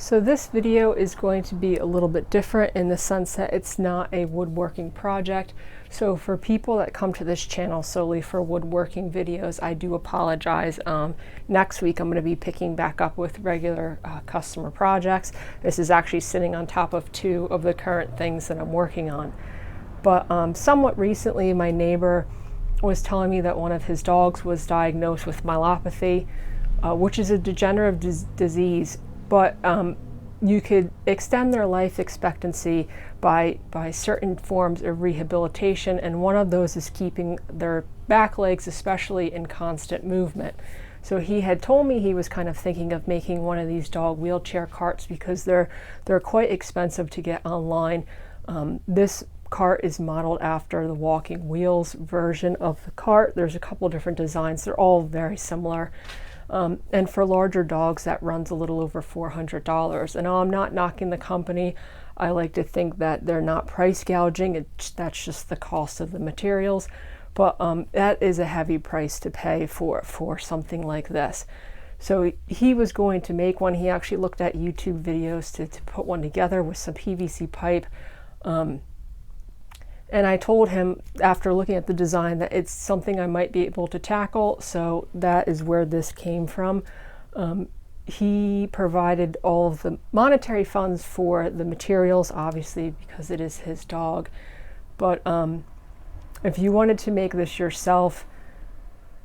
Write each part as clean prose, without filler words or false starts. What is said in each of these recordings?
So this video is going to be a little bit different in the sense that it's not a woodworking project. So for people that come to this channel solely for woodworking videos, I do apologize. Next week I'm going to be picking back up with regular customer projects. This is actually sitting on top of two of the current things that I'm working on. But somewhat recently my neighbor was telling me that one of his dogs was diagnosed with myelopathy, which is a degenerative disease. But you could extend their life expectancy by certain forms of rehabilitation, and one of those is keeping their back legs especially in constant movement. So he had told me he was kind of thinking of making one of these dog wheelchair carts because they're quite expensive to get online. This cart is modeled after the Walking Wheels version of the cart. There's a couple different designs. They're all very similar. And for larger dogs, that runs a little over $400. And I'm not knocking the company. I like to think that they're not price gouging. That's just the cost of the materials. But that is a heavy price to pay for something like this. So he was going to make one. He actually looked at YouTube videos to put one together with some PVC pipe. And I told him after looking at the design that it's something I might be able to tackle, so that is where this came from. He provided all of the monetary funds for the materials, obviously because it is his dog. But if you wanted to make this yourself,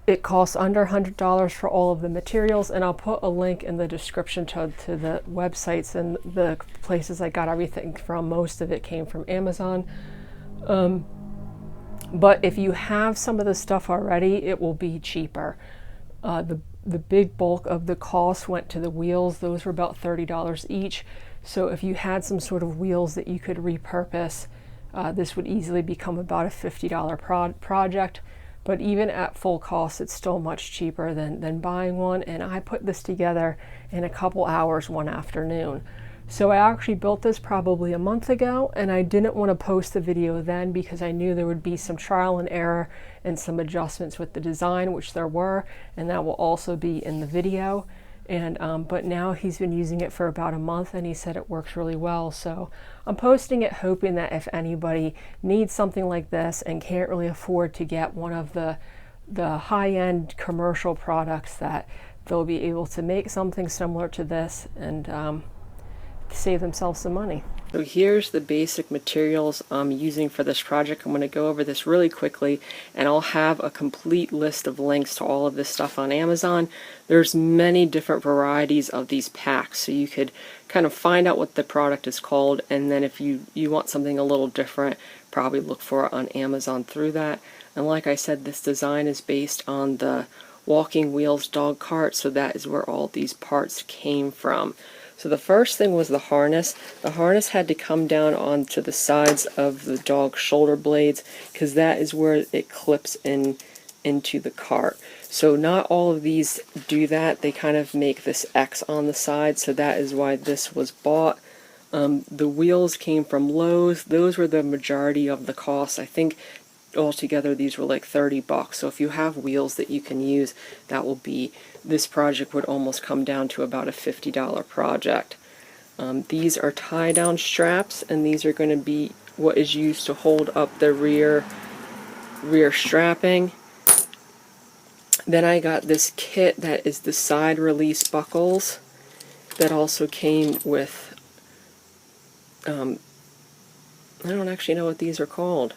it costs under $100 for all of the materials, and I'll put a link in the description to the websites and the places I got everything from. Most of it came from Amazon. But if you have some of the stuff already, it will be cheaper. The big bulk of the cost went to the wheels. Those were about $30 each. So if you had some sort of wheels that you could repurpose, this would easily become about a $50 project. But even at full cost, it's still much cheaper than buying one. And I put this together in a couple hours one afternoon. So I actually built this probably a month ago, and I didn't want to post the video then because I knew there would be some trial and error and some adjustments with the design, which there were, and that will also be in the video. And but now he's been using it for about a month, and he said it works really well. So I'm posting it hoping that if anybody needs something like this and can't really afford to get one of the high-end commercial products, that they'll be able to make something similar to this and save themselves some money. So here's the basic materials I'm using for this project. I'm going to go over this really quickly, and I'll have a complete list of links to all of this stuff on Amazon. There's many different varieties of these packs, so you could kind of find out what the product is called, and then if you want something a little different, probably look for it on Amazon through that. And like I said, this design is based on the Walking Wheels dog cart, so that is where all these parts came from. So the first thing was the harness. The harness had to come down onto the sides of the dog's shoulder blades because that is where it clips into the cart. So not all of these do that. They kind of make this X on the side, so that is why this was bought. The wheels came from Lowe's. Those were the majority of the cost. I think altogether these were like $30. So if you have wheels that you can use, that will be, this project would almost come down to about a $50 project. These are tie down straps, and these are going to be what is used to hold up the rear strapping. Then I got this kit that is the side release buckles that also came with I don't actually know what these are called,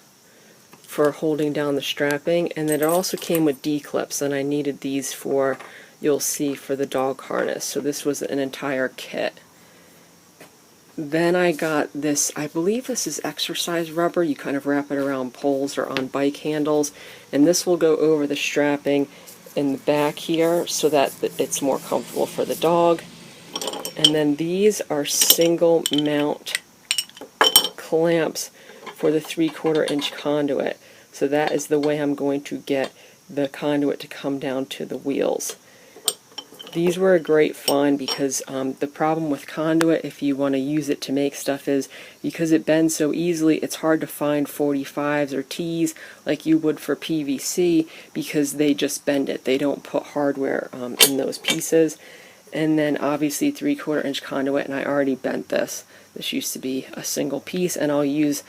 for holding down the strapping. And then it also came with D-clips, and I needed these for, you'll see, for the dog harness. So this was an entire kit. Then I got this, I believe this is exercise rubber. You kind of wrap it around poles or on bike handles, and this will go over the strapping in the back here so that it's more comfortable for the dog. And then these are single mount clamps for the 3/4 inch conduit. So that is the way I'm going to get the conduit to come down to the wheels. These were a great find because the problem with conduit, if you want to use it to make stuff, is because it bends so easily, it's hard to find 45s or Ts like you would for PVC because they just bend it. They don't put hardware in those pieces. and then obviously 3/4 inch conduit, and I already bent this. This used to be a single piece, and I'll use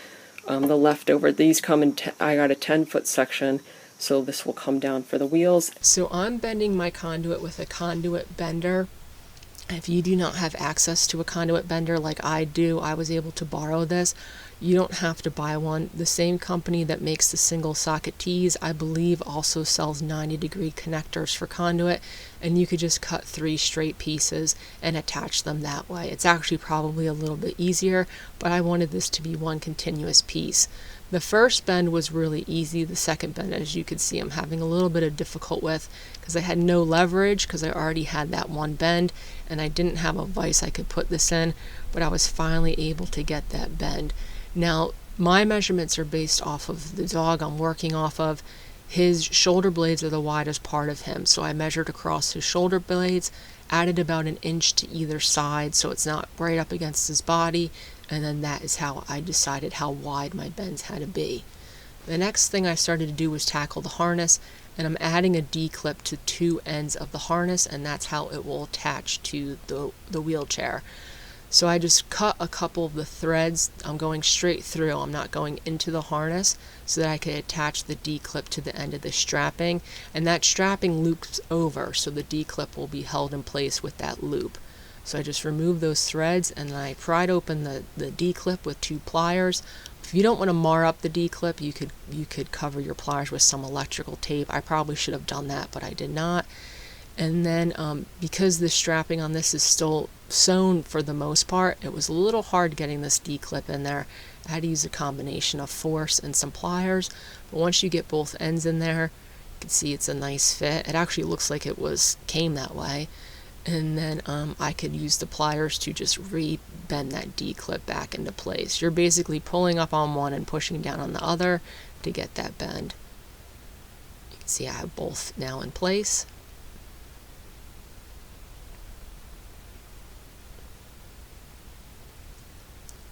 the leftover. These come in, I got a 10-foot section, so this will come down for the wheels. So I'm bending my conduit with a conduit bender. If you do not have access to a conduit bender like I do, I was able to borrow this. You don't have to buy one. The same company that makes the single socket tees, I believe, also sells 90-degree connectors for conduit, and you could just cut 3 straight pieces and attach them that way. It's actually probably a little bit easier, but I wanted this to be one continuous piece. The first bend was really easy. The second bend, as you can see, I'm having a little bit of difficult with because I had no leverage because I already had that one bend, and I didn't have a vise I could put this in, but I was finally able to get that bend. Now, my measurements are based off of the dog I'm working off of. His shoulder blades are the widest part of him, so I measured across his shoulder blades, added about 1 inch to either side so it's not right up against his body, and then that is how I decided how wide my bends had to be. The next thing I started to do was tackle the harness, and I'm adding a D-clip to 2 ends of the harness, and that's how it will attach to the wheelchair. So I just cut a couple of the threads. I'm going straight through. I'm not going into the harness so that I could attach the D-clip to the end of the strapping. And that strapping loops over, so the D-clip will be held in place with that loop. So I just removed those threads, and then I pried open the D-clip with 2 pliers. If you don't want to mar up the D-clip, you could cover your pliers with some electrical tape. I probably should have done that, but I did not. And then because the strapping on this is still sewn for the most part, it was a little hard getting this D-clip in there. I had to use a combination of force and some pliers, but once you get both ends in there, you can see it's a nice fit. It actually looks like it came that way. And then I could use the pliers to just re-bend that D-clip back into place. You're basically pulling up on one and pushing down on the other to get that bend. You can see I have both now in place.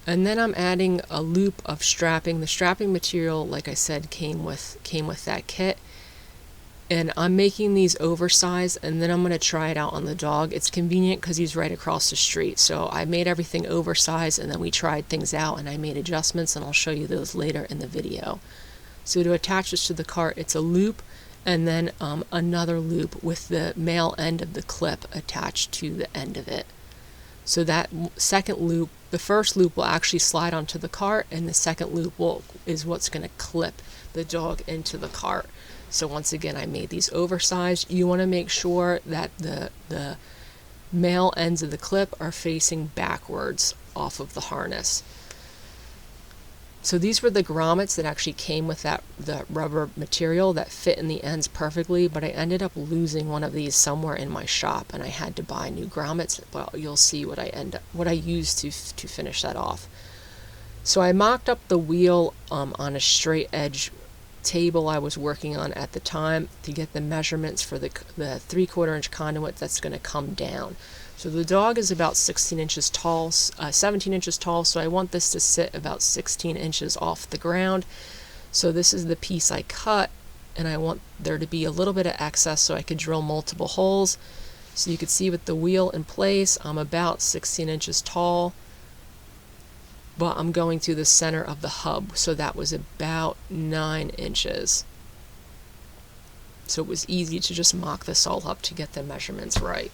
And then I'm adding a loop of strapping. The strapping material, like I said, came with that kit. And I'm making these oversized, and then I'm going to try it out on the dog. It's convenient because he's right across the street. So I made everything oversized, and then we tried things out, and I made adjustments, and I'll show you those later in the video. So to attach this to the cart, it's a loop, and then another loop with the male end of the clip attached to the end of it. So that second loop, the first loop will actually slide onto the cart, and the second loop is what's going to clip the dog into the cart. So once again, I made these oversized. You want to make sure that the male ends of the clip are facing backwards off of the harness. So these were the grommets that actually came with the rubber material that fit in the ends perfectly, but I ended up losing one of these somewhere in my shop, and I had to buy new grommets. Well, you'll see what I used to finish that off. So I mocked up the wheel on a straight edge table I was working on at the time to get the measurements for the 3/4 inch conduit that's going to come down. So the dog is about 16 inches tall, 17 inches tall, so I want this to sit about 16 inches off the ground. So this is the piece I cut, and I want there to be a little bit of excess so I could drill multiple holes. So you can see with the wheel in place, I'm about 16 inches tall, but I'm going through the center of the hub, so that was about 9 inches. So it was easy to just mock this all up to get the measurements right.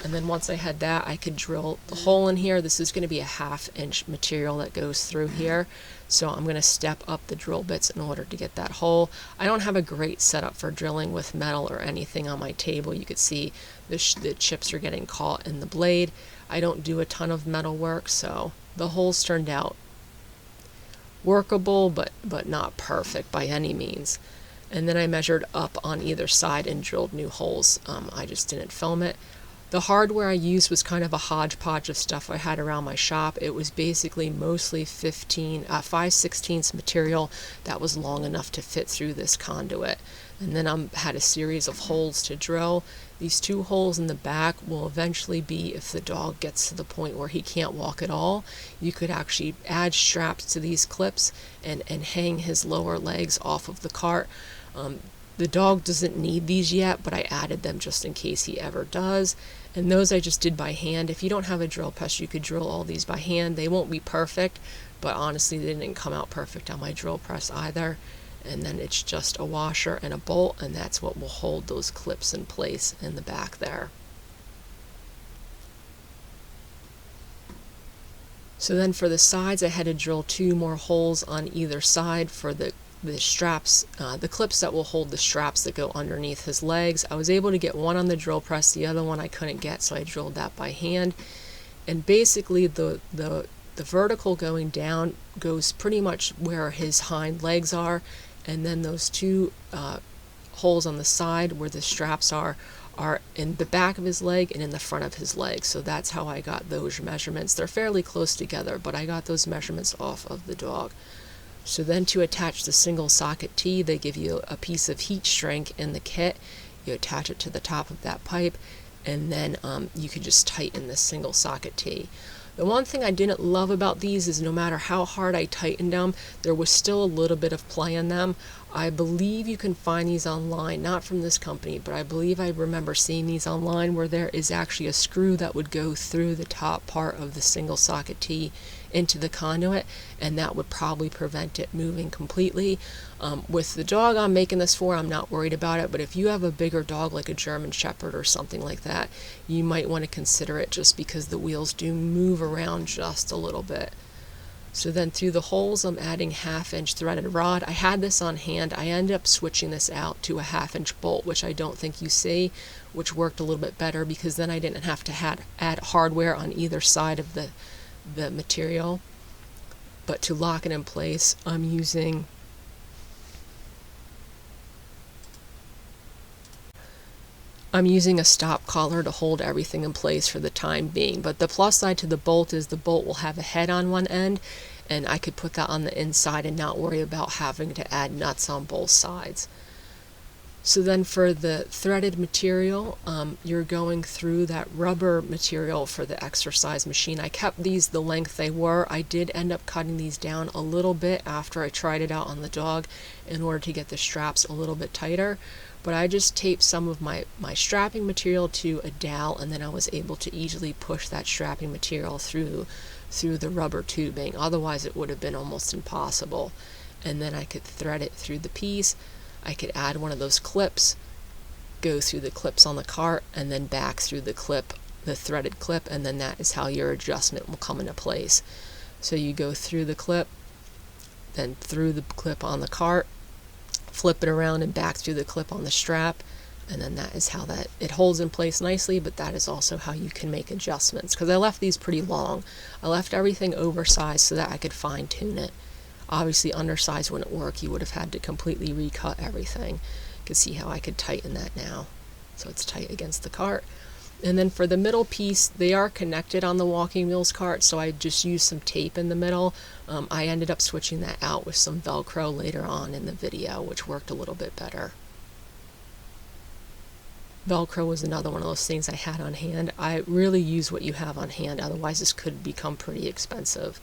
And then once I had that, I could drill the hole in here. This is going to be a 1/2 inch material that goes through here. So I'm going to step up the drill bits in order to get that hole. I don't have a great setup for drilling with metal or anything on my table. You could see the chips are getting caught in the blade. I don't do a ton of metal work, so the holes turned out workable, but not perfect by any means. And then I measured up on either side and drilled new holes. I just didn't film it. The hardware I used was kind of a hodgepodge of stuff I had around my shop. It was basically mostly 5/16 material that was long enough to fit through this conduit. And then I had a series of holes to drill. These 2 holes in the back will eventually be, if the dog gets to the point where he can't walk at all, you could actually add straps to these clips and hang his lower legs off of the cart. The dog doesn't need these yet, but I added them just in case he ever does. And those I just did by hand. If you don't have a drill press, you could drill all these by hand. They won't be perfect, but honestly they didn't come out perfect on my drill press either. And then it's just a washer and a bolt, and that's what will hold those clips in place in the back there. So then for the sides, I had to drill 2 more holes on either side for the straps, the clips that will hold the straps that go underneath his legs. I was able to get one on the drill press, the other one I couldn't get, so I drilled that by hand. And basically the vertical going down goes pretty much where his hind legs are, and then those 2 holes on the side where the straps are in the back of his leg and in the front of his leg. So that's how I got those measurements. They're fairly close together, but I got those measurements off of the dog. So then to attach the single socket T, they give you a piece of heat shrink in the kit. You attach it to the top of that pipe, and then you can just tighten the single socket T. The one thing I didn't love about these is no matter how hard I tightened them, there was still a little bit of play in them. I believe you can find these online, not from this company, but I believe I remember seeing these online where there is actually a screw that would go through the top part of the single socket T into the conduit, and that would probably prevent it moving completely. With the dog I'm making this for, I'm not worried about it, but if you have a bigger dog like a German Shepherd or something like that, you might want to consider it, just because the wheels do move around just a little bit. So then through the holes I'm adding 1/2-inch threaded rod. I had this on hand. I ended up switching this out to a 1/2-inch bolt, which I don't think you see, which worked a little bit better because then I didn't have to add hardware on either side of the material. But to lock it in place, I'm using a stop collar to hold everything in place for the time being. But the plus side to the bolt is the bolt will have a head on one end, and I could put that on the inside and not worry about having to add nuts on both sides. So then for the threaded material, you're going through that rubber material for the exercise machine. I kept these the length they were. I did end up cutting these down a little bit after I tried it out on the dog in order to get the straps a little bit tighter. But I just taped some of my strapping material to a dowel, and then I was able to easily push that strapping material through the rubber tubing. Otherwise it would have been almost impossible. And then I could thread it through the piece. I could add one of those clips, go through the clips on the cart, and then back through the threaded clip, and then that is how your adjustment will come into place. So you go through the clip, then through the clip on the cart, flip it around and back through the clip on the strap, and then that is how it holds in place nicely. But that is also how you can make adjustments, because I left these pretty long. I left everything oversized so that I could fine tune it. Obviously undersized wouldn't work. You would have had to completely recut everything. You can see how I could tighten that now. So it's tight against the cart. And then for the middle piece, they are connected on the walking wheels cart, so I just used some tape in the middle. I ended up switching that out with some Velcro later on in the video, which worked a little bit better. Velcro was another one of those things I had on hand. I really use what you have on hand, otherwise this could become pretty expensive.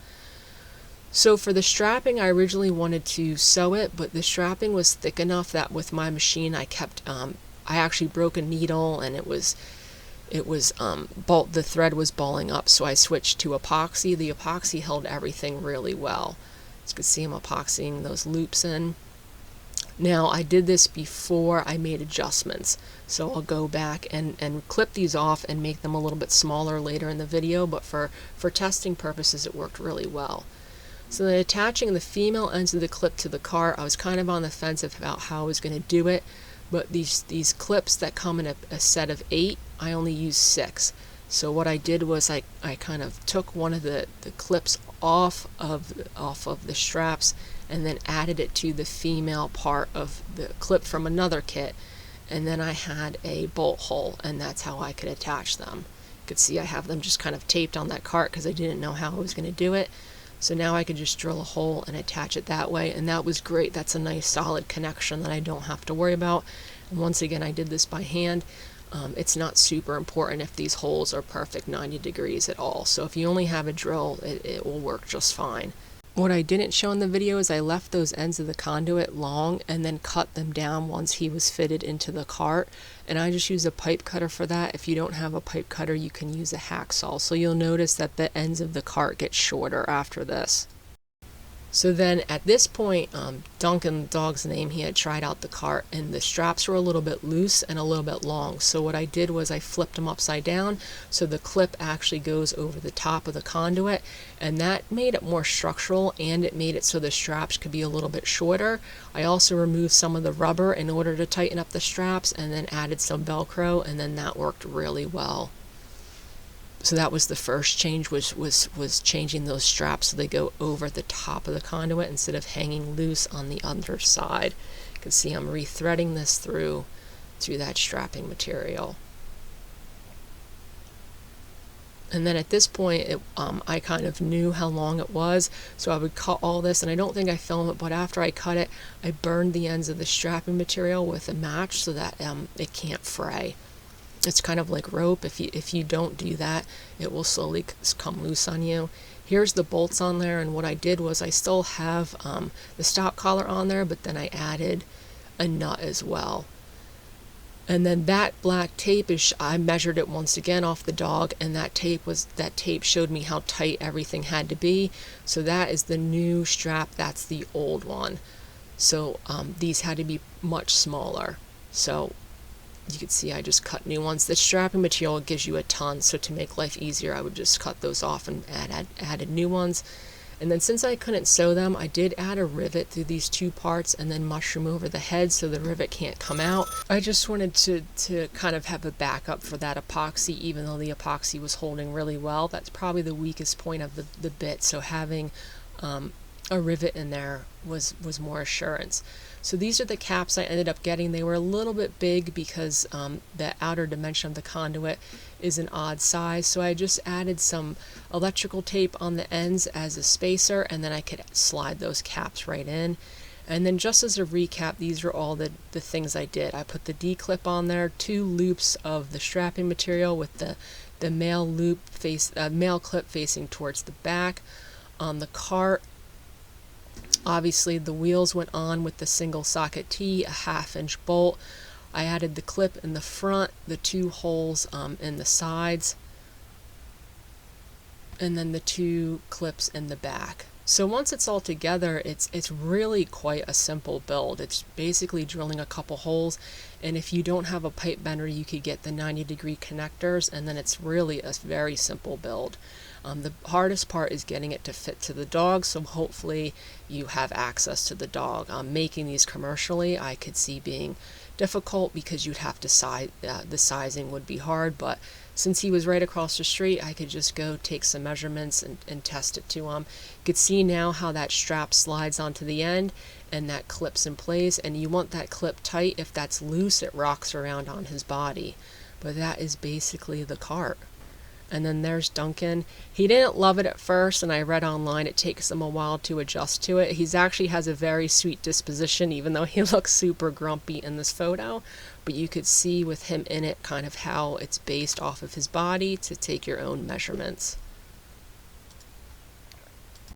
So for the strapping, I originally wanted to sew it, but the strapping was thick enough that with my machine I actually broke a needle, and the thread was balling up, so I switched to epoxy. The epoxy held everything really well. As you can see, I'm epoxying those loops in. Now I did this before I made adjustments, so I'll go back and clip these off and make them a little bit smaller later in the video, but for testing purposes it worked really well. So then attaching the female ends of the clip to the cart, I was kind of on the fence about how I was going to do it, but these clips that come in a set of 8, I only used 6. So what I did was I kind of took one of the clips off of the straps and then added it to the female part of the clip from another kit, and then I had a bolt hole, and that's how I could attach them. You could see I have them just kind of taped on that cart because I didn't know how I was going to do it. So now I could just drill a hole and attach it that way, and that was great. That's a nice solid connection that I don't have to worry about. And once again, I did this by hand. It's not super important if these holes are perfect 90 degrees at all. So if you only have a drill, it will work just fine. What I didn't show in the video is I left those ends of the conduit long and then cut them down once he was fitted into the cart. And I just use a pipe cutter for that. If you don't have a pipe cutter, you can use a hacksaw. So you'll notice that the ends of the cart get shorter after this. So then at this point, Duncan, the dog's name, he had tried out the cart and the straps were a little bit loose and a little bit long. So what I did was I flipped them upside down so the clip actually goes over the top of the conduit, and that made it more structural and it made it so the straps could be a little bit shorter. I also removed some of the rubber in order to tighten up the straps and then added some Velcro, and then that worked really well. So that was the first change, was changing those straps so they go over the top of the conduit instead of hanging loose on the underside. You can see I'm rethreading this through that strapping material. And then at this point, I kind of knew how long it was, so I would cut all this, and I don't think I filmed it, but after I cut it, I burned the ends of the strapping material with a match so that it can't fray. It's kind of like rope. If you don't do that, it will slowly come loose on you. Here's the bolts on there, and what I did was I still have the stop collar on there, but then I added a nut as well. And then that black tape I measured it once again off the dog, and that tape showed me how tight everything had to be. So that is the new strap. That's the old one. So these had to be much smaller. So you can see I just cut new ones. The strapping material gives you a ton, so to make life easier, I would just cut those off and added new ones. And then since I couldn't sew them, I did add a rivet through these two parts and then mushroom over the head so the rivet can't come out. I just wanted to kind of have a backup for that epoxy, even though the epoxy was holding really well. That's probably the weakest point of the bit, so having a rivet in there was more assurance. So these are the caps I ended up getting. They were a little bit big because the outer dimension of the conduit is an odd size, so I just added some electrical tape on the ends as a spacer, and then I could slide those caps right in. And then just as a recap, these are all the things I did. I put the D-clip on there, 2 loops of the strapping material with the male clip facing towards the back. On the cart, obviously the wheels went on with the single socket T, a 1/2-inch bolt. I added the clip in the front, the 2 holes in the sides, and then the 2 clips in the back. So once it's all together, it's really quite a simple build. It's basically drilling a couple holes, and if you don't have a pipe bender, you could get the 90-degree connectors, and then it's really a very simple build. The hardest part is getting it to fit to the dog, so hopefully you have access to the dog. Making these commercially, I could see being difficult because you'd have to the sizing would be hard, but since he was right across the street, I could just go take some measurements and test it to him. You could see now how that strap slides onto the end and that clips in place, and you want that clip tight. If that's loose, it rocks around on his body. But that is basically the cart. And then there's Duncan. He didn't love it at first, and I read online it takes him a while to adjust to it. He actually has a very sweet disposition, even though he looks super grumpy in this photo. But you could see with him in it kind of how it's based off of his body to take your own measurements.